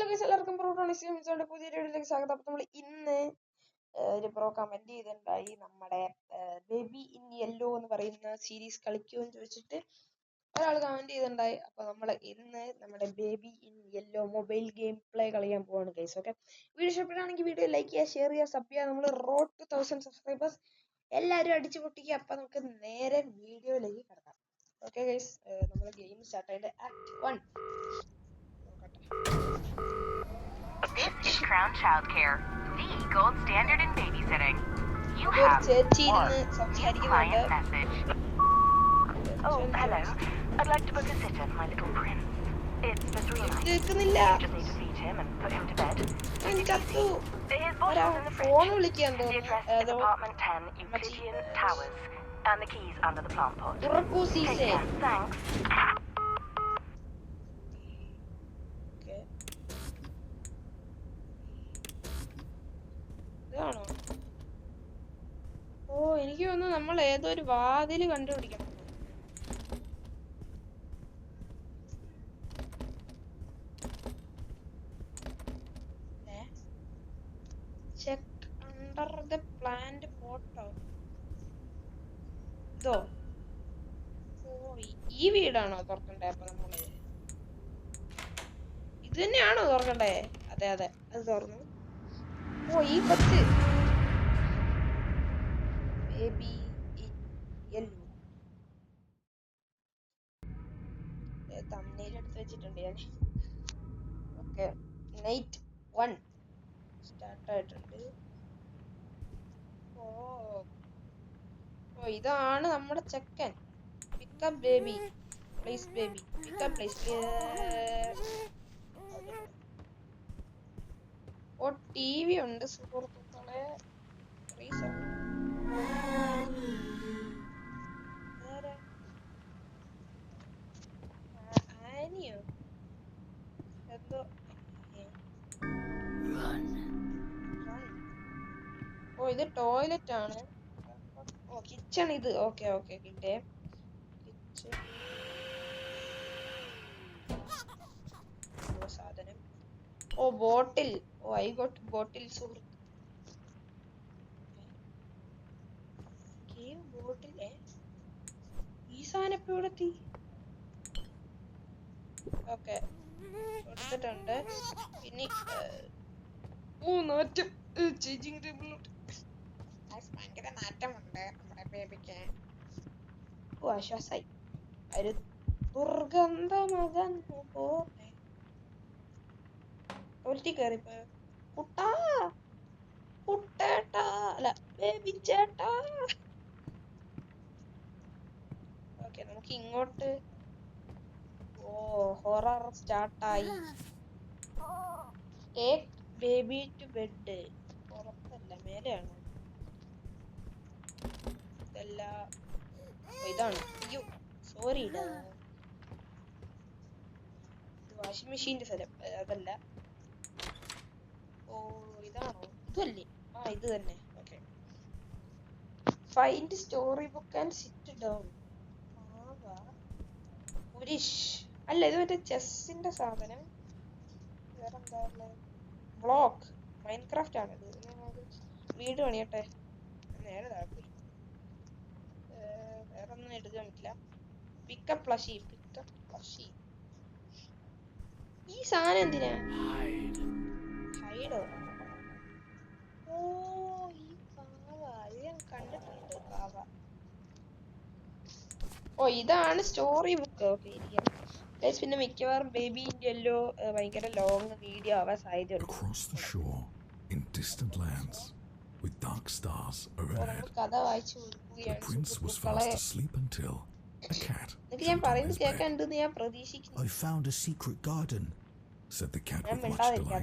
Guys, എല്ലാവർക്കും പ്രോട്ടോണിക്സിന്റെ പുതിയ വീഡിയോയിലേക്ക് സ്വാഗതം. അപ്പോൾ നമ്മൾ ഇന്ന് ഒരു പ്രോ കമന്റ് ചെയ്തിട്ടുണ്ടായി, നമ്മുടെ ബേബി ഇൻ യെല്ലോ എന്ന് പറയുന്ന സീരീസ് കളിക്കുമെന്ന് ചോദിച്ചിട്ട് ഒരാൾ കമന്റ് ചെയ്തിട്ടുണ്ടായി. അപ്പോൾ നമ്മൾ ഇന്ന് നമ്മുടെ baby in yellow mobile game play കളിക്കാൻ പോവാണ് ഗൈസ്. ഓക്കെ, വീഡിയോ ഇഷ്ടപ്പെടുകയാണെങ്കിൽ വീഡിയോ ലൈക്ക് ചെയ്യുക, ഷെയർ ചെയ്യുക, സബ് ചെയ്യുക. നമ്മൾ റോഡ് ടു 1000 സബ്സ്ക്രൈബേഴ്സ് എല്ലാവരും അടിച്ചു പൊട്ടിക്കുക. അപ്പോൾ നമുക്ക് നേരെ വീഡിയോയിലേക്ക് കിടക്കാം. ഓക്കെ ഗൈസ്, നമ്മൾ ഗെയിം സ്റ്റാർട്ട് ചെയ്യേണ്ട act 1 This is Crown Childcare, the gold standard in babysitting. You have one client message. Oh, hello. I'd like to book a sitter for my little prince. It's for 3 nights. You just need to feed him and put him to bed. His bottle's in the fridge. The address is apartment 10, Euclidean Towers, and the keys under the plant pot. Take care. Thanks. ഓ, എനിക്ക് തോന്നുന്നു നമ്മൾ ഏതോ ഒരു വാതില് കണ്ടുപിടിക്കണം. Check under the plant photo. ഇതോ? ഓ, ഈ വീടാണോ തുറക്കണ്ടേ? അപ്പൊ നമ്മള് ഇത് തന്നെയാണോ തുറക്കണ്ടേ? അതെ അതെ, അത് തുറന്നു. ഓ, ഈ കൊച്ച് ബേബി ഇൻ യെല്ലോ തമ്മിൽ എടുത്ത് വെച്ചിട്ടുണ്ട് ഞാൻ. ഓക്കെ, നൈറ്റ് 1 സ്റ്റാർട്ട് ആയിട്ടുണ്ട്. ഓ ഓ ഇതാണ് നമ്മുടെ ചെക്കൻ. Pickup baby please, baby pickup please. ഓ, ടിവി ഉണ്ട് സുഹൃത്തുക്കളെ. ആനിയോ എന്തോ. ഓ, ഇത് ടോയ്ലറ്റ് ആണ്. ഓ, കിച്ചൺ ഇത്. ഓക്കെ ഓക്കെ, കിട്ടേ കിച്ചൺ സാധനം. ഓ, ബോട്ടിൽ. ഓ, ഐ ഗോട്ട് ബോട്ടിൽ സുഹൃത്ത്. ബോട്ടിൽ ഈ സാധനം ഇപ്പൊ ഇവിടെ എത്തി. ഓക്കെ, കൊടുത്തിട്ടുണ്ട്. പിന്നെ നാറ്റം, ചേഞ്ചിങ് ടേബിളിലോട്ട് ഭയങ്കര നാറ്റമുണ്ട് നമ്മുടെ ബേബിക്ക്. ഓ, ആശ്വാസായി. ഒരു ദുർഗന്ധമകന്നു പോന്നെ. ടോയ്ലറ്റിൽ കയറിപ്പോയോ കുട്ടാ? കുട്ടേട്ടാ അല്ല, ബേബി ചേട്ടാ. ഓക്കെ, നമുക്ക് ഇങ്ങോട്ട്. ഓ, ഹൊറർ സ്റ്റാർട്ടായി. Take baby to bed. പുറത്തല്ല, മേലെയാണ്. ഇതല്ല, ഇതാണ്. അയ്യോ സോറി, വാഷിംഗ് മെഷീന്റെ സ്ഥലം അതല്ല. ഓ, ഇതാണോ? ഇതല്ലേ? ആ, ഇത് തന്നെ. Okay, find story book and sit down. കുരിശ് അല്ല, ഇത് മറ്റേ ചെസ്സിന്റെ സാധനം. വേറെന്താ ഉള്ളത്? ബ്ലോക്ക് മൈൻക്രാഫ്റ്റ് ആണ് ഇത്. വീട് പണിയട്ടെ. നേരെ താഴെ വേറൊന്നും എടുക്കാൻ പറ്റില്ല. Pickup plushie. Pickup plushie. ഈ സാധനം എന്തിനാ? ഹൈഡോ? ഓ, ഈ പാവ. ഇത് ഞാൻ കണ്ടിട്ടുണ്ട്, പാവ. ഓ, ഇതാണ് സ്റ്റോറി ബുക്ക്. ഓക്കെ, ഇരിക്കാം. പിന്നെ മിക്കവാറും ബേബി ഇൻ യെല്ലോ ഭയങ്കര ലോങ് വീഡിയോ ആവാൻ സാധ്യതയുണ്ട്. കഥ വായിച്ചു കൊടുക്കുകയാണ്. ഞാൻ പറയുന്നത് കേൾക്കാനുണ്ടെന്ന് ഞാൻ പ്രതീക്ഷിക്കുന്നു. ഞാൻ മിണ്ടാതിരിക്കാം.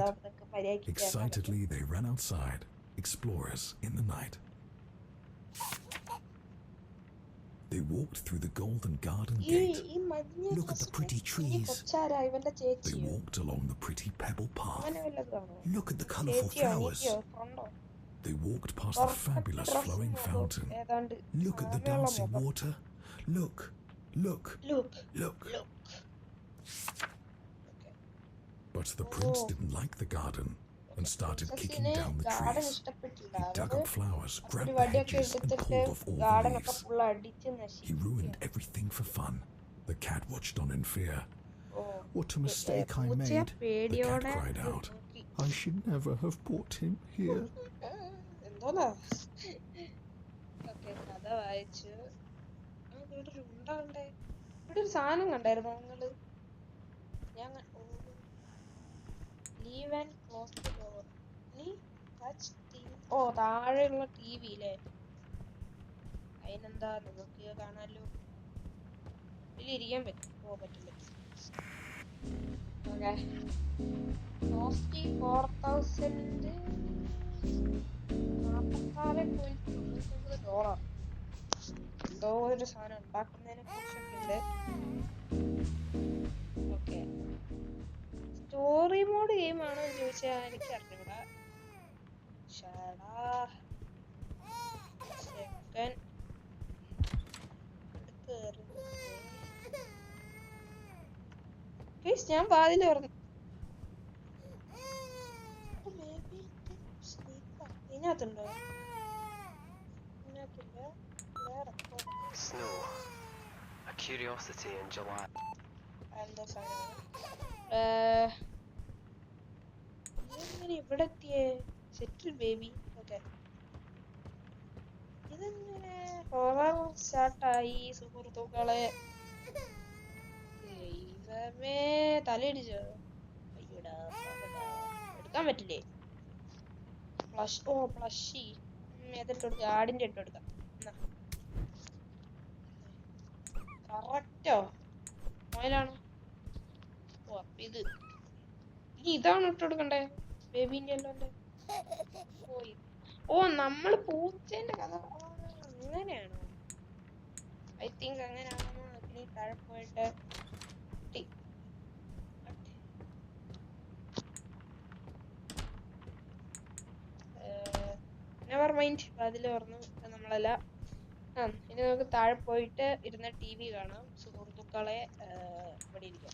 Excitedly, they ran outside, explorers in the night. They walked through the golden garden gate. Look at the pretty trees. They walked along the pretty pebble path. Look at the colorful flowers. They walked past the fabulous flowing fountain. Look at the dancing water. Look. But the prince didn't like the garden and started kicking down the trees. He dug up flowers, grabbed the hedges, and pulled off all the leaves. He ruined everything for fun. The cat watched on in fear. What a mistake I made, the cat cried out. I should never have brought him here. കഥ വായിച്ചു. ഇവിടെ ഒരു ഉണ്ട കണ്ടേ, ഇവിടെ ഒരു സാധനം കണ്ടായിരുന്നു നിങ്ങള്? ഞാൻ leave and close the door. ഓ, താഴെയുള്ള TV ല്ലേ? അതിനെന്താ, നമുക്ക് കാണാലോ. ഇതിലിരിക്കാൻ പറ്റും. ഓ, പറ്റില്ല. ഓക്കെ, $44,000. എന്തോ ഒരു സാധനം ഉണ്ടാക്കുന്നതിനെ കുറിച്ചൊക്കെ. ഓക്കെ, സ്റ്റോറി മോഡ് ഗെയിം ആണോ എന്ന് ചോദിച്ചാൽ എനിക്ക് അറിഞ്ഞൂടാ. ഞാൻ പാതില് പറഞ്ഞു. ഇതിനകത്തുണ്ടോ? ഇതിനകത്തില്ല. Snow, a curiosity in July. എന്താ സാധനം? ഇതെങ്ങനെ ഇവിടെ എത്തിയേ? സെറ്റിൽ ബേബി. ഓക്കെ, ഇതെങ്ങനെ ഹൊറർ സ്റ്റാർട്ടായി സുഹൃത്തുക്കളെ? ദൈവമേ, തലയിടിച്ചോ? അയ്യോടാ, എടുക്കാൻ പറ്റില്ലേ? ഫ്ലഷ്. ഓ, ഫ്ലഷി. ഏതിട്ടെടുക്ക? ആടിന്റെ ഇട്ടെടുക്കാം. കറക്റ്റോ? മോയിലാണോ? ഓ, അപ്പൊ ഇത് ഇനി ഇതാണ് ഇട്ടെടുക്കണ്ടേ? ബേബിന്റെ എല്ലാം. ഓ, നമ്മള് പൂച്ചേന്റെ കഥ അങ്ങനെയാണോ? ഐ തിങ്ക് അങ്ങനെയാണോ. ഇനി താഴെ പോയിട്ട് നെവർ മൈൻഡ്, അതില് പറഞ്ഞു നമ്മളല്ല. ഇനി നമുക്ക് താഴെ പോയിട്ട് ഇരുന്ന TV കാണാം സുഹൃത്തുക്കളെ. ഇവിടെ ഇരിക്കാം.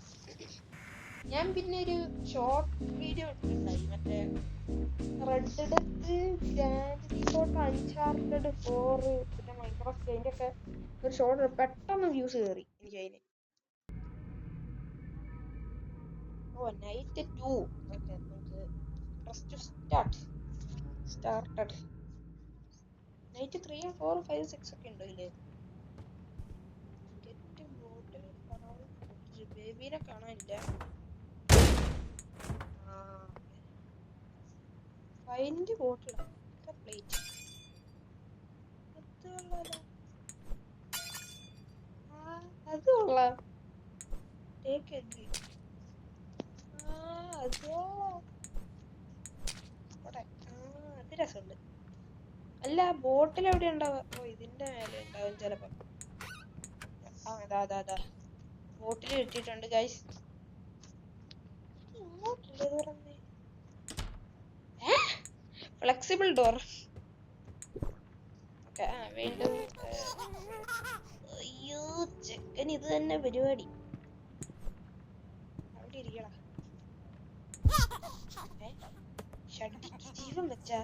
ഞാൻ പിന്നെ ഒരു ഷോർട്ട് വീഡിയോ ഇട്ടിട്ടുണ്ടായി, മറ്റേ red death, grand thief auto, Uncharted 4, പിന്നെ മൈൻക്രാഫ്റ്റ്, അതിന്റെ ഒക്കെ ഒരു ഷോർട്ട്. പെട്ടെന്ന് വ്യൂസ് കയറി എനിക്ക് അതിന്. ഓ, നൈറ്റ് 2. ഓക്കെ, നമുക്ക് പ്രസ് ടു സ്റ്റാർട്ടഡ്. നൈറ്റ് 3, 4, 5, 6 ഒക്കെ ഉണ്ടോ ഇതില്? ബേബീനെ കാണാനില്ല. ഫൈൻഡ് ബോട്ടിൽ പ്ലേറ്റ്. അത് കൊള്ളാം. Take egg. അതോ, അത് രസമുണ്ട്. അല്ല, ബോട്ടിൽ എവിടെ ഉണ്ടാവുക? ഓ, ഇതിന്റെ മേലെ ഉണ്ടാവും ചിലപ്പോ. അതാ ബോട്ടിൽ ഇട്ടിട്ടുണ്ട് ഗൈസ്. Flexible door. ഓക്കെ, വീണ്ടും. അയ്യോ, ചെക്കൻ ഇത് തന്നെ പരിപാടി. അവിടെ ഇരിക്കടാ. ഷഡ്ഡിക്ക് ജീവൻ വെച്ചാ?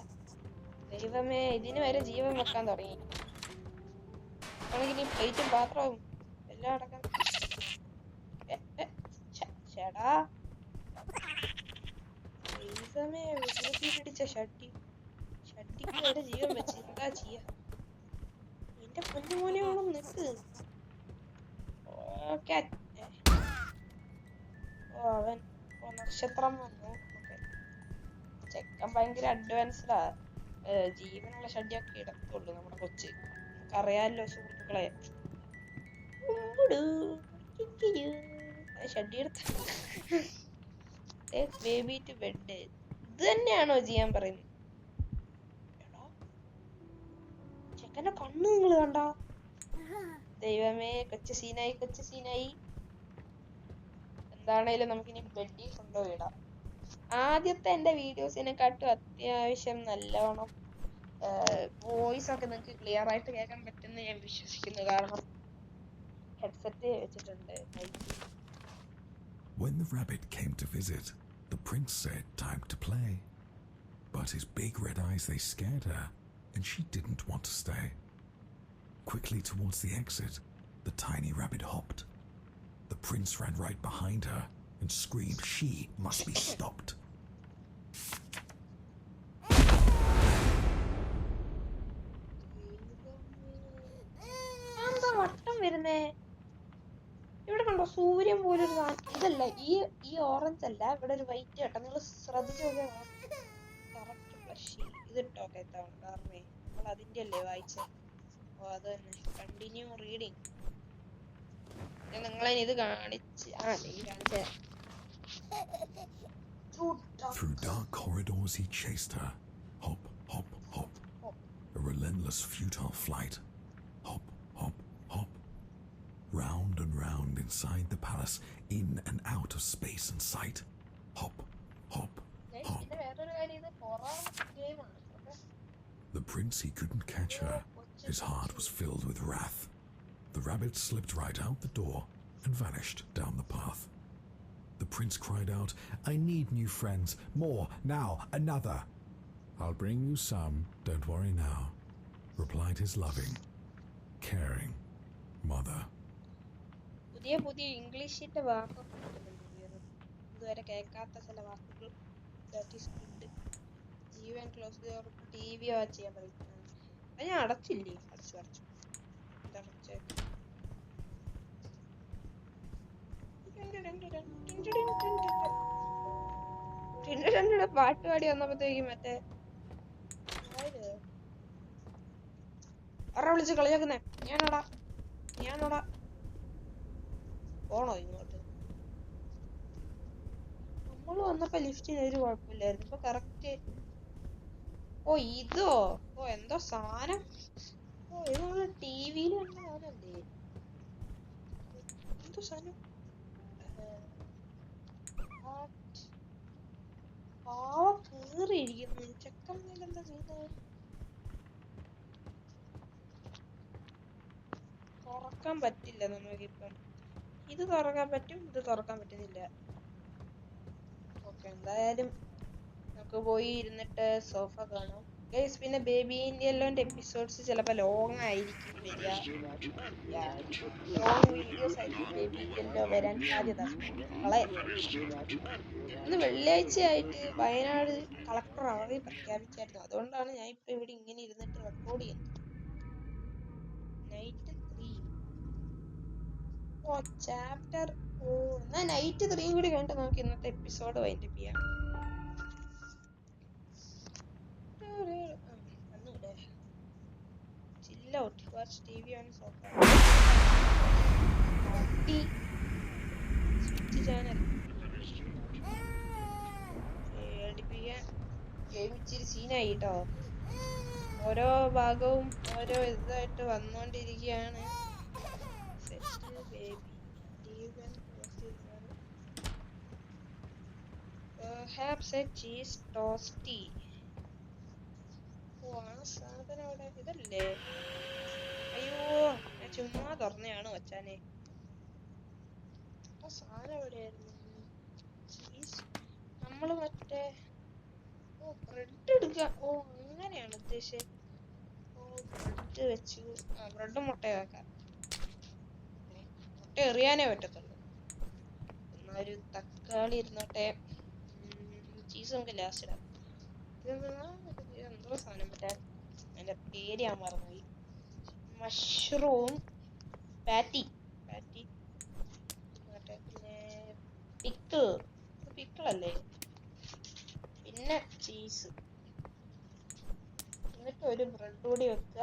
ദൈവമേ, ഇതിന് വരെ ജീവൻ വെക്കാൻ തുടങ്ങി. ആണെങ്കിൽ പ്ലേറ്റും പാത്രവും എല്ലാം അടക്കം. ചേടാ, ദൈവമേ, പിടിച്ച ഷഡ്ഡിക്ക് വരെ ജീവൻ വെച്ച് എന്താ ചെയ്യാ? എന്റെ പൊന്നുമോനെയോളം നിക്ക്. ഓക്കെ, ഓ, അവൻ നക്ഷത്രം വന്നു. ചെക്കൻ ഭയങ്കര അഡ്വാൻസ്ഡാ. ജീവനുള്ള ഷഡ്ഡിയൊക്കെ ഇടത്തുള്ളൂ നമ്മുടെ കൊച്ച്. നമുക്കറിയാലോ സുഹൃത്തുക്കളെ. ഷഡ്ഡി എടുത്ത ബേബി ടു ബെഡ്. ഇത് തന്നെയാണോ ചെയ്യാൻ പറയുന്നത്? ചെക്കന്റെ കണ്ണ് നിങ്ങൾ കണ്ട? ദൈവമേ, കൊച്ചു സീനായി. എന്താണേലും നമുക്കിനി ബെഡിൽ കൊണ്ടുപോയിടാം. ആദ്യത്തെ എന്റെ വീഡിയോസിനെക്കാട്ടും അത്യാവശ്യം നല്ലോണം വോയിസ് ഒക്കെ നിങ്ങൾക്ക് ക്ലിയർ ആയിട്ട് കേൾക്കാൻ പറ്റുമെന്ന് ഞാൻ വിശ്വസിക്കുന്നു. കാരണം ഹെഡ്സെറ്റ് വെച്ചിട്ടുണ്ട്. When the rabbit came to visit, The prince said time to play. But his big red eyes, they scared her, and she didn't want to stay. Quickly towards the exit, the tiny rabbit hopped. The prince ran right behind her and screamed she must be stopped. എന്താ വട്ടം വരുന്നേ? ഇവിടെ കണ്ടോ സൂര്യൻ പോലൊരു സാധനം? ഇതല്ല, ഈ ഓറഞ്ച് അല്ല, ഇവിടെ ഒരു വൈറ്റ് കേട്ടോ. നിങ്ങൾ ശ്രദ്ധിച്ചു നോക്കിയാൽ കറക്റ്റ് ഫ്ലഷി. ഇത് ഇട്ടോ കേട്ടാർമേ, നമ്മൾ അതിന്റെ അല്ലേ വായിച്ചേ? ഓ അത് തന്നെ. Continue reading. ഞാൻ നിങ്ങളെ ഇത് കാണിച്ച് കാണിച്ചേ. Through dark corridors he chased her. Hop, hop, hop. A relentless, futile flight. Hop, hop, hop. Round and round inside the palace, in and out of space and sight. Hop, hop, hop. The prince, he couldn't catch her. His heart was filled with wrath. The rabbit slipped right out the door and vanished down the path. The prince cried out, "I need new friends. More, now, another." "I'll bring you some, don't worry now," replied his loving, caring mother. പുതിയ ഇംഗ്ലീഷിന്റെ വാക്കൊക്കെ ഇതുവരെ കേൾക്കാത്ത ചില വാക്കുകൾ. TV watch ചെയ്യാൻ പറയും. അത് ഞാൻ അടച്ചില്ലേ? അടച്ചു. എന്താ അടച്ചേ? പാട്ട് പാടി വന്നപ്പോഴത്തേക്കും മറ്റേ ആരാ വിളിച്ച് കളിയാക്കുന്നേ? ഞാനോടാ പോണോ ഇങ്ങോട്ട്? നമ്മള് വന്നപ്പോ ലിഫ്റ്റിന് ഒരു കുഴപ്പമില്ലായിരുന്നു. ഇപ്പൊ കറക്റ്റ്. ഓ ഇതോ? ഓ എന്തോ സാധനം. ഓ ഇത് നമ്മള് TV-ല് കണ്ട സാധനല്ലേ? എന്തോ സാധനം. കേറിയിരിക്കുന്നു. ചെക്കൻ എന്താ ചെയ്യുന്നത്? തുറക്കാൻ പറ്റില്ല നമുക്കിപ്പം. ഇത് തുറക്കാൻ പറ്റും, ഇത് തുറക്കാൻ പറ്റുന്നില്ല. ഓക്കെ, എന്തായാലും നമുക്ക് പോയി ഇരുന്നിട്ട് സോഫ കാണാം. ഗൈസ്, പിന്നെ ബേബി ഇൻ യെല്ലോന്റെ എപ്പിസോഡ്സ് ചിലപ്പോൾ ലോങ് ആയിരിക്കും വരിക. ലോങ് വീഡിയോസ് ആയിരിക്കും ബേബി ഇൻ യെല്ലോ വരാൻ സാധ്യത. ഇന്ന് വെള്ളിയാഴ്ചയായിട്ട് വയനാട് കളക്ടർ അവധി പ്രഖ്യാപിച്ചായിരുന്നു. അതുകൊണ്ടാണ് ഞാൻ ഇപ്പൊ ഇവിടെ ഇങ്ങനെ ഇരുന്നിട്ട് റെക്കോർഡ് ചെയ്യുന്നത്. നൈറ്റ് 3. ഓ ചാപ്റ്റർ. ഓ എന്നാ നൈറ്റ് 3 കൂടി കണ്ട് നമുക്ക് ഇന്നത്തെ എപ്പിസോഡ് വൈൻഡപ്പ് ചെയ്യാം. Chill out, watch TV on sofa. Switch channel. Game ഇച്ചിരി സീനായി കേട്ടോ. ഓരോ ഭാഗവും ഓരോ ഇതായിട്ട് വന്നോണ്ടിരിക്കുകയാണ്. Perhaps a cheese toasty. ഓ ആ സാധനം അവിടെ ഇതല്ലേ? അയ്യോ, ഞാൻ ചുമ്മാ തുറന്നെയാണ് വച്ചാനെ. ആ സാധനം എവിടെയായിരുന്നു? ചീസ് നമ്മള് മറ്റേ ബ്രെഡ് എടുക്കുക. ഓ അങ്ങനെയാണ് ഉദ്ദേശിച്ചത്. ഓ ബ്രെഡ് വെച്ചു. ബ്രെഡ് മുട്ട വെക്കാം. മുട്ട എറിയാനേ പറ്റത്തുള്ളൂ. എന്നാ ഒരു തക്കാളി ഇരുന്നോട്ടെ. ചീസ് നമുക്ക് ലാസ്റ്റ് ഇടാം. എന്തോ സാധനം പറ്റാൻ അതിന്റെ പേര് ഞാൻ മറന്നുപോയി. മഷ്റൂം പാറ്റി. പിന്നെ പിക്കിളല്ലേ? പിന്നെ ചീസ്. എന്നിട്ട് ഒരു ബ്രെഡ് കൂടി വെക്കുക.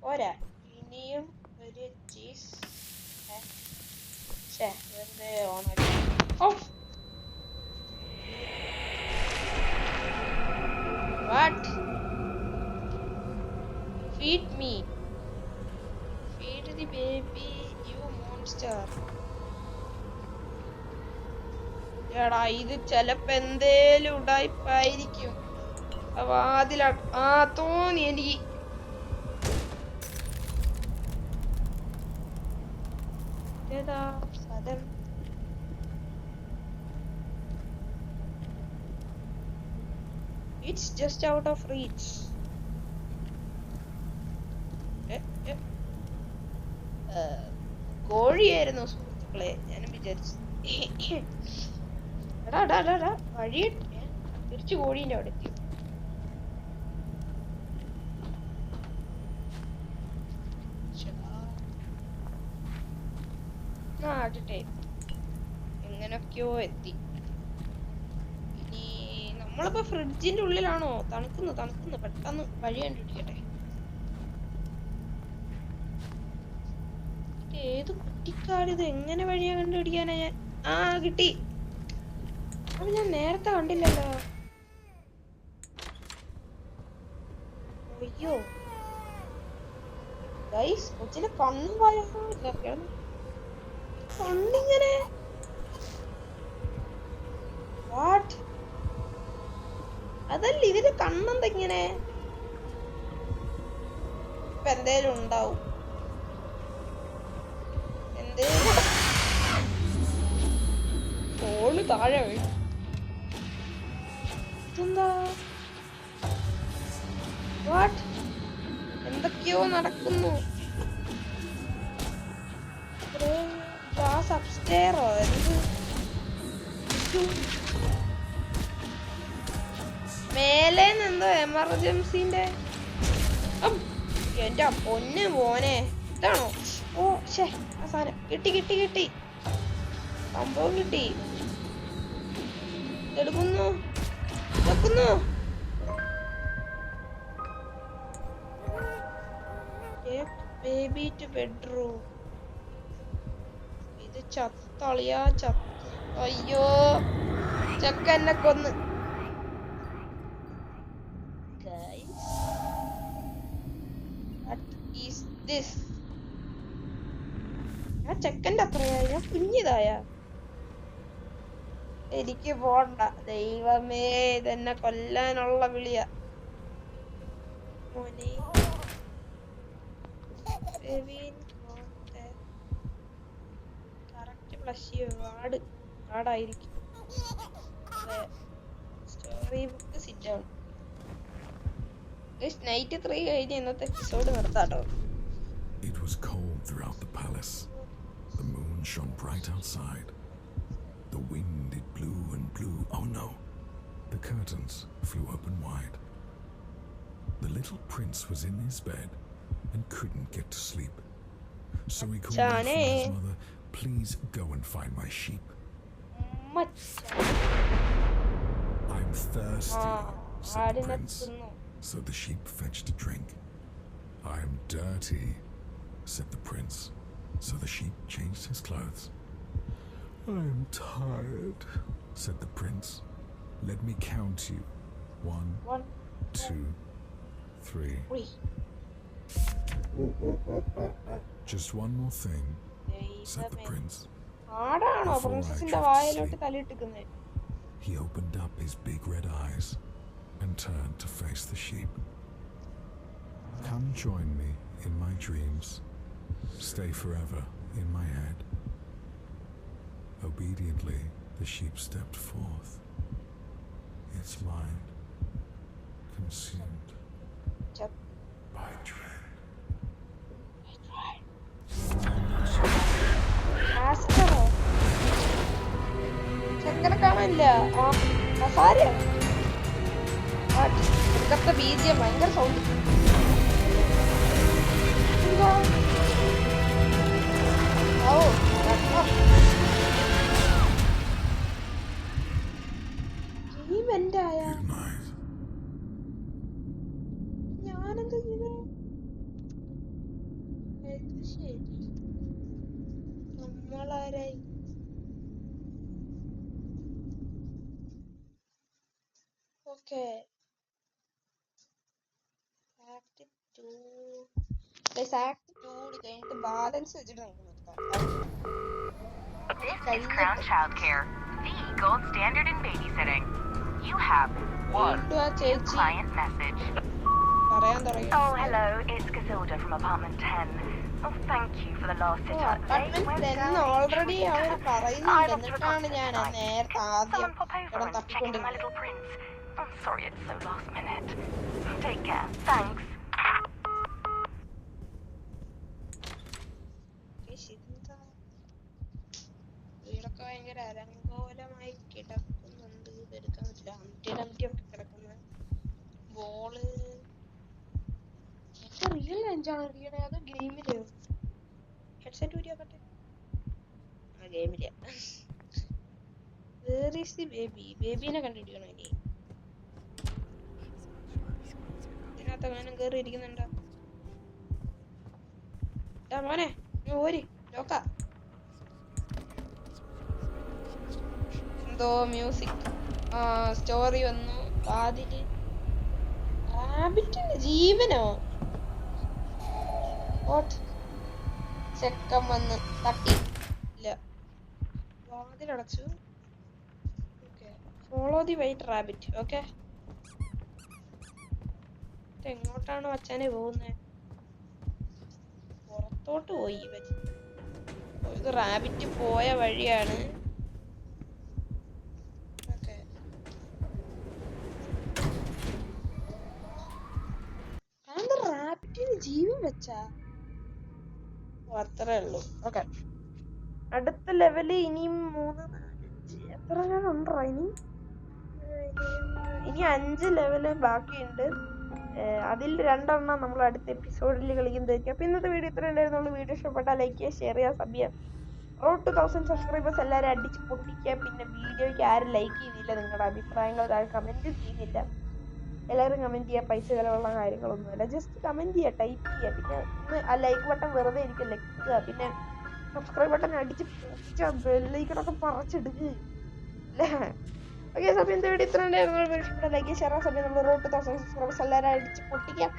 പോരാ, ഇനിയും ഒരു ചീസ്. വെറുതെ ഓണാക്കി. What? Feed me. Feed the baby, you monster. എടാ ഇത് ചെലപ്പോ എന്തേലും ഉടായിപ്പായിരിക്കും. വാതില തോന്നി എനിക്ക്. ഏതാ സ്ഥലം? It's just out of reach. കോഴിയായിരുന്നു സുഹൃത്തുക്കളെ, ഞാനും വിചാരിച്ചു. എടാ വഴി തിരിച്ചു കോഴീൻ്റെ അവിടെ എത്തി. എങ്ങനൊക്കെയോ എത്തി. ഇനി നമ്മളിപ്പോ ഫ്രിഡ്ജിന്റെ ഉള്ളിലാണോ? തണുക്കുന്നു പെട്ടെന്ന് വഴി കണ്ടുപിടിക്കട്ടെ. ഏത് കുട്ടിക്കാടിത്? എങ്ങനെ വഴിയാ കണ്ടുപിടിക്കാനാ ഞാൻ? കിട്ടി. അത് ഞാൻ നേരത്തെ കണ്ടില്ലല്ലോ. അയ്യോ ഗൈസ്, കൊച്ചിന്റെ കണ്ണും വായൊന്നുമില്ല. കണ്ണിങ്ങനെ വാട്ട്? അതല്ല, ഇതിന്റെ കണ്ണെന്താ ഇങ്ങനെ? ഇപ്പൊ എന്തേലും ഉണ്ടാവും. ഫോണ് താഴെ വീഴും. ഇതെന്താ? വാട്ട്? എന്തൊക്കെയോ നടക്കുന്നു. ഗ്ലാസ് അപ്സ്റ്റെയറോ? മേലേന്ന് എന്തോ എമർജൻസിന്റെ. എന്റെ പൊന്ന് മോനെ, ഇതാണോ? ഓ ശേ, ആ സാധനം കിട്ടി. സംഭവം കിട്ടി. എടുക്കുന്നു. Baby two bedroom. ഇത് ചത്തളിയാ ചത്ത്. അയ്യോ, ചക്ക എന്നെ കൊന്ന്. ഞാൻ ചെക്കൻ്റെ അത്രയായി? ഞാൻ കുഞ്ഞിതായ? എനിക്ക് പോണ്ട. ദൈവമേ, ഇതെന്നെ കൊല്ലാനുള്ള വിളിയാ മോനെ. കറക്റ്റ് ഫ്ലഷ് വാർഡായിരിക്കും. Story book sit down. Night 3 കഴിഞ്ഞ് ഇന്നത്തെ എപ്പിസോഡ് നിർത്താട്ടോ. It was cold throughout the palace. The moon shone bright outside. The wind, it blew and blew. Oh no! The curtains flew open wide. The little prince was in his bed and couldn't get to sleep. So he called out from his mother, "Please go and find my sheep." "I'm thirsty," said the prince. So the sheep fetched a drink. "I'm dirty," said the prince. So the sheep changed his clothes. "I'm tired," said the prince. "Let me count you. 1, 2, 3. "Just one more thing," said the prince. He opened up his big red eyes and turned to face the sheep. "Come join me in my dreams. Stay forever in my head." Obediently, the sheep stepped forth, its mind consumed by dread. ചക്കര കാണാനില്ല. ഇതൊക്കെ ബീജിയം ഭയങ്കര sound. ഞാനെന്താ ശരി, നമ്മളാരായി? Okay, act 2 കഴിഞ്ഞിട്ട് balance വെച്ചിട്ട് നമുക്ക് നിർത്താം. This is Crown Childcare, the gold standard in babysitting. You have one new client message. Oh, hello, it's Casilda from apartment 10. Oh, thank you for the last sit-up. Apartment 10 already അവർ പറയുന്നുണ്ട്. എന്നിട്ടാണ് ഞാൻ നേരത്തെ ആദ്യം Someone pop over and check in my little prince. I'm sorry it's so last minute. Take care. Thanks. വീടൊക്കെ ഭയങ്കര അലങ്കോലമായി കിടക്കുന്നുണ്ട്. ഇതെടുക്കാൻ പറ്റില്ല. അമിറ്റിയൊക്കെ കിടക്കുന്ന ബോള് റിയൽ അഞ്ചാണ് എറിയണേ. അത് ഗെയിമില് ഹെഡ്സെറ്റ് ഊരിയാക്കട്ടെ. ഗെയിമില്ല. Where is the baby? ബേബീനെ കണ്ടിരിക്കണോ ഇനി? ഇതിനകത്ത് അങ്ങനെ കേറി ഇരിക്കുന്നുണ്ടോ? മോനെ ഓരി ലോക്ക. എന്തോ മ്യൂസിക് സ്റ്റോറി വന്നു. വാതില് റാബിറ്റിന്റെ ജീവനോ? ചെക്കൻ വന്ന് തട്ടി ഇല്ല. വാതിലടച്ചു. Follow the white rabbit. Okay, എങ്ങോട്ടാണ് അച്ഛനെ പോകുന്നത്? പുറത്തോട്ട് പോയി. ഇത് റാബിറ്റ് പോയ വഴിയാണ്. റാബിറ്റിന് ജീവൻ വെച്ചാ അത്രേ ഉള്ളൂ. ഓക്കെ, അടുത്ത ലെവല് ഇനിയും 3 എത്ര ഉണ്ടോ? ഇനി 5 ലെവല് ബാക്കിയുണ്ട്. അതിൽ 2 നമ്മൾ അടുത്ത എപ്പിസോഡിൽ കളിക്കുന്നതായിരിക്കും. അപ്പൊ ഇന്നത്തെ വീഡിയോ ഇത്ര ഉണ്ടായിരുന്നുള്ളൂ. വീഡിയോ ഇഷ്ടപ്പെട്ടാൽ ലൈക്ക് ചെയ്യുക, ഷെയർ ചെയ്യുക, സബ് ചെയ്യുക. റോഡ് ടു 1000 സബ്സ്ക്രൈബേഴ്സ് എല്ലാവരും അടിച്ച് പൊട്ടിക്കുക. പിന്നെ വീഡിയോയ്ക്ക് ആരും ലൈക്ക് ചെയ്യുന്നില്ല, നിങ്ങളുടെ അഭിപ്രായങ്ങൾ താഴെ കമന്റ് ചെയ്യുന്നില്ല. എല്ലാവരും കമന്റ് ചെയ്യുക. പൈസ ചിലവുള്ള കാര്യങ്ങളൊന്നുമില്ല, ജസ്റ്റ് കമന്റ് ചെയ്യുക, ടൈപ്പ് ചെയ്യുക. പിന്നെ ആ ലൈക്ക് ബട്ടൺ വെറുതെ ഇരിക്കും, ലൈക്കുക. പിന്നെ സബ്സ്ക്രൈബ് ബട്ടൺ അടിച്ച് പൊട്ടിച്ച ബെല്ലൈക്കണൊക്കെ പറിച്ചെടുക്കുക അല്ലേ? ഓക്കെ, സമയം ഇന്നത്തെ വീഡിയോ ഇത്ര ഉണ്ടായിരുന്നു. ലൈക്ക് ഷെയർ സമയം നമ്മൾ റോഡ് ടു 1000 സബ്സ്ക്രൈബേഴ്സ് എല്ലാവരും അടിച്ച് പൊട്ടിക്കാം.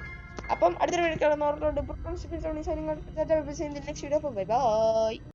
അപ്പം അടുത്തൊരു വീഡിയോ കാണുന്നവരോട് ബൈ ബൈ.